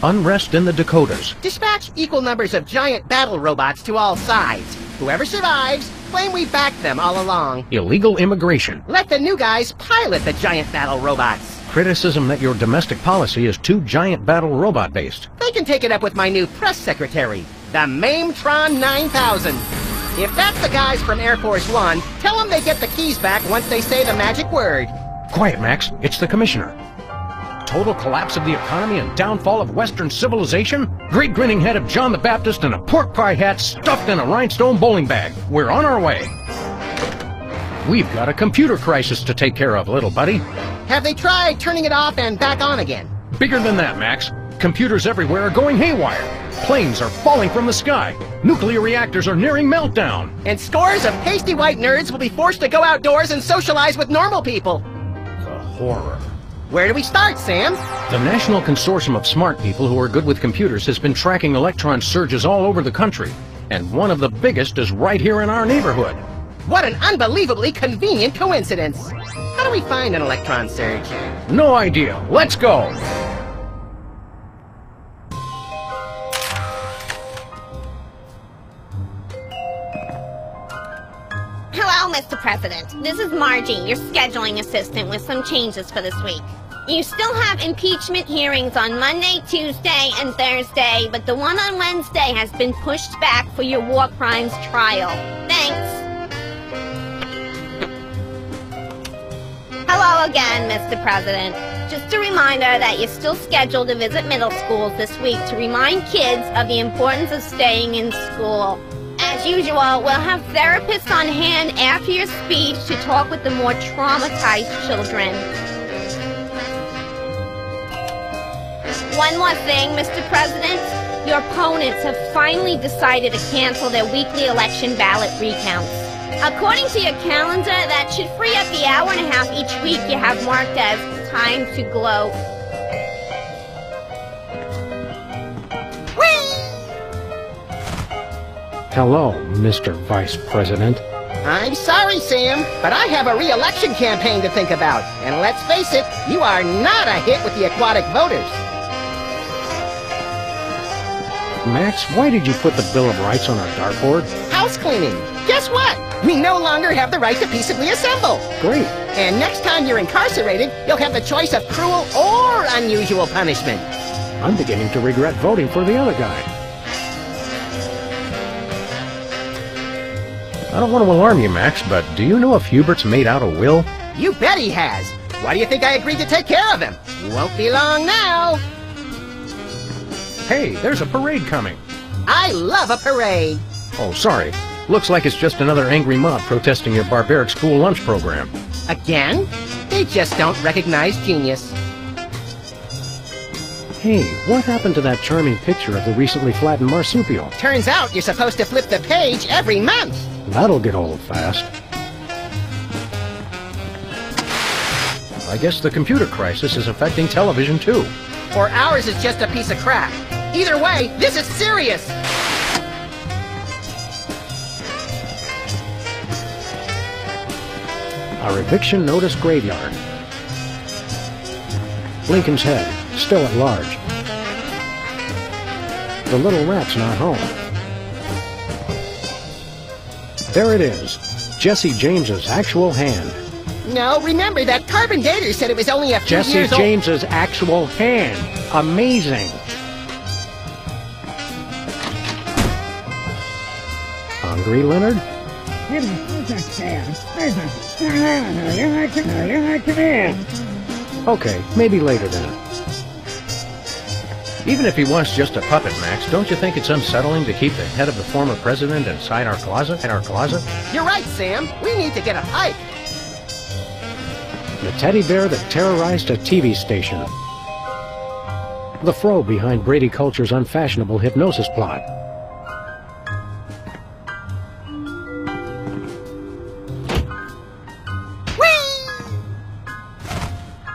Unrest in the Dakotas. Dispatch equal numbers of giant battle robots to all sides. Whoever survives, claim we backed them all along. Illegal immigration. Let the new guys pilot the giant battle robots. Criticism that your domestic policy is too giant battle robot based. They can take it up with my new press secretary, the Mametron 9000. If that's the guys from Air Force One, tell them they get the keys back once they say the magic word. Quiet, Max. It's the commissioner. Total collapse of the economy and downfall of Western civilization? Great grinning head of John the Baptist in a pork pie hat stuffed in a rhinestone bowling bag. We're on our way. We've got a computer crisis to take care of, little buddy. Have they tried turning it off and back on again? Bigger than that, Max. Computers everywhere are going haywire. Planes are falling from the sky. Nuclear reactors are nearing meltdown. And scores of pasty white nerds will be forced to go outdoors and socialize with normal people. The horror. Where do we start, Sam? The National Consortium of Smart People who are good with computers has been tracking electron surges all over the country. And one of the biggest is right here in our neighborhood. What an unbelievably convenient coincidence. How do we find an electron surge? No idea. Let's go. Hello, Mr. President. This is Margie, your scheduling assistant, with some changes for this week. You still have impeachment hearings on Monday, Tuesday, and Thursday, but the one on Wednesday has been pushed back for your war crimes trial. Thanks. Hello again, Mr. President. Just a reminder that you're still scheduled to visit middle schools this week to remind kids of the importance of staying in school. As usual, we'll have therapists on hand after your speech to talk with the more traumatized children. One more thing, Mr. President. Your opponents have finally decided to cancel their weekly election ballot recounts. According to your calendar, that should free up the hour and a half each week you have marked as time to gloat. Hello, Mr. Vice President. I'm sorry, Sam, but I have a re-election campaign to think about. And let's face it, you are not a hit with the aquatic voters. Max, why did you put the Bill of Rights on our dartboard? House cleaning. Guess what? We no longer have the right to peaceably assemble. Great. And next time you're incarcerated, you'll have the choice of cruel or unusual punishment. I'm beginning to regret voting for the other guy. I don't want to alarm you, Max, but do you know if Hubert's made out a will? You bet he has. Why do you think I agreed to take care of him? Won't be long now. Hey, there's a parade coming. I love a parade. Oh, sorry. Looks like it's just another angry mob protesting your barbaric school lunch program. Again? They just don't recognize genius. Hey, what happened to that charming picture of the recently flattened marsupial? Turns out you're supposed to flip the page every month. That'll get old fast. I guess the computer crisis is affecting television too. Or ours is just a piece of crap. Either way, this is serious. Our eviction notice graveyard. Lincoln's Head, still at large. The little rat's not home. There it is, Jesse James's actual hand. No, remember that carbon dater said it was only a few Jesse years old. James's actual hand. Amazing. Hungry, Leonard? Okay, maybe later then. Even if he was just a puppet, Max, don't you think it's unsettling to keep the head of the former president inside our closet? You're right, Sam. We need to get a hike. The teddy bear that terrorized a TV station. The fro behind Brady Culture's unfashionable hypnosis plot. Whee!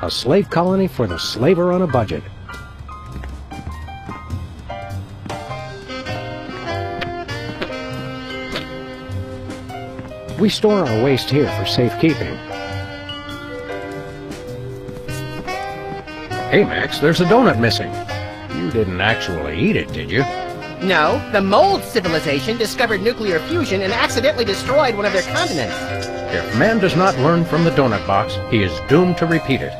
A slave colony for the slaver on a budget. We store our waste here for safekeeping. Hey, Max, there's a donut missing. You didn't actually eat it, did you? No, the Mold civilization discovered nuclear fusion and accidentally destroyed one of their continents. If man does not learn from the donut box, he is doomed to repeat it.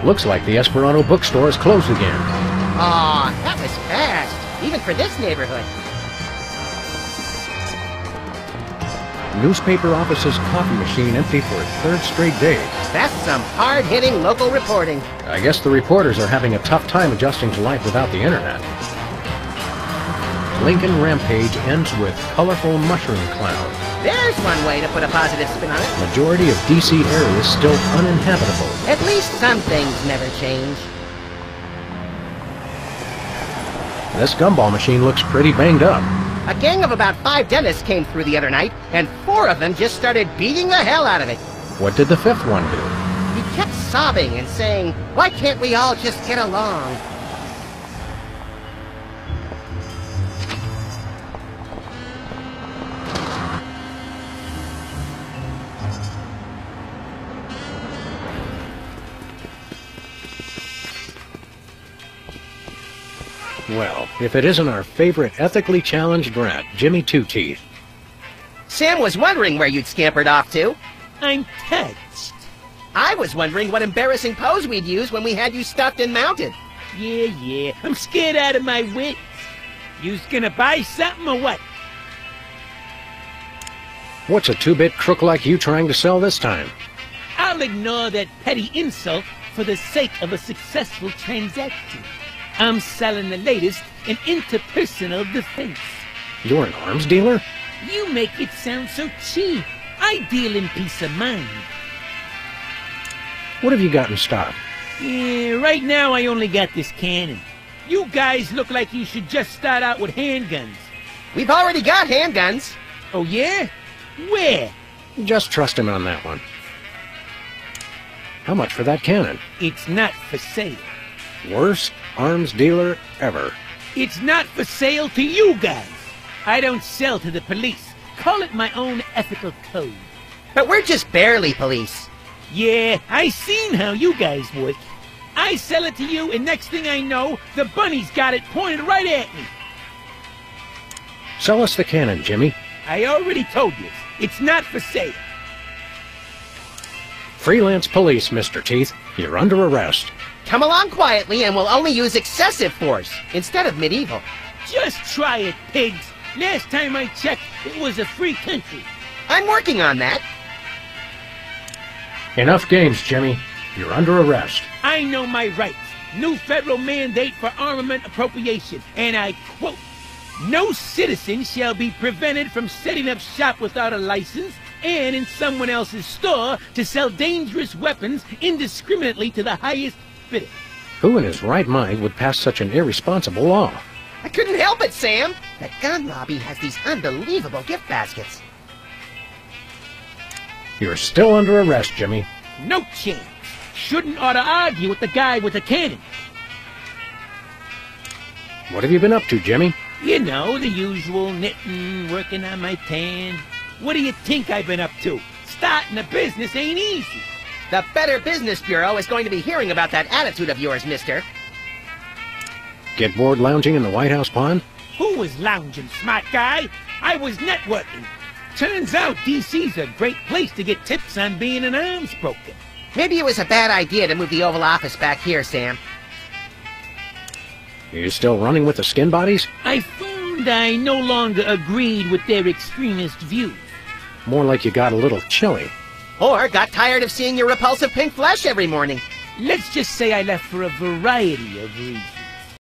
Looks like the Esperanto bookstore is closed again. Aw, that was fast, even for this neighborhood. Newspaper office's coffee machine empty for a third straight day. That's some hard-hitting local reporting. I guess the reporters are having a tough time adjusting to life without the internet. Lincoln Rampage ends with colorful mushroom cloud. There's one way to put a positive spin on it. Majority of DC areas still uninhabitable. At least some things never change. This gumball machine looks pretty banged up. A gang of about 5 dentists came through the other night, and 4 of them just started beating the hell out of it. What did the 5th one do? He kept sobbing and saying, "Why can't we all just get along?" Well, if it isn't our favorite ethically challenged rat, Jimmy Two Teeth. Sam was wondering where you'd scampered off to. I'm touched. I was wondering what embarrassing pose we'd use when we had you stuffed and mounted. Yeah, I'm scared out of my wits. You's gonna buy something or what? What's a two-bit crook like you trying to sell this time? I'll ignore that petty insult for the sake of a successful transaction. I'm selling the latest in interpersonal defense. You're an arms dealer? You make it sound so cheap. I deal in peace of mind. What have you got in stock? Yeah, right now I only got this cannon. You guys look like you should just start out with handguns. We've already got handguns. Oh yeah? Where? Just trust him on that one. How much for that cannon? It's not for sale. Worst arms dealer ever. It's not for sale to you guys. I don't sell to the police. Call it my own ethical code. But we're just barely police. Yeah, I seen how you guys work. I sell it to you, and next thing I know, the bunny's got it pointed right at me. Sell us the cannon, Jimmy. I already told you, it's not for sale. Freelance police, Mr. Teeth. You're under arrest. Come along quietly and we'll only use excessive force instead of medieval. Just try it, pigs. Last time I checked, it was a free country. I'm working on that. Enough games, Jimmy. You're under arrest. I know my rights. New federal mandate for armament appropriation, and I quote, "No citizen shall be prevented from setting up shop without a license and in someone else's store to sell dangerous weapons indiscriminately to the highest bidder." Who in his right mind would pass such an irresponsible law? I couldn't help it, Sam. The gun lobby has these unbelievable gift baskets. You're still under arrest, Jimmy. No chance. Shouldn't ought to argue with the guy with the cannon. What have you been up to, Jimmy? You know, the usual knitting, working on my tan. What do you think I've been up to? Starting a business ain't easy. The Better Business Bureau is going to be hearing about that attitude of yours, mister. Get bored lounging in the White House pond? Who was lounging, smart guy? I was networking. Turns out DC's a great place to get tips on being an arms broker. Maybe it was a bad idea to move the Oval Office back here, Sam. You still running with the skin bodies? I found I no longer agreed with their extremist views. More like you got a little chilly. Or got tired of seeing your repulsive pink flesh every morning. Let's just say I left for a variety of reasons.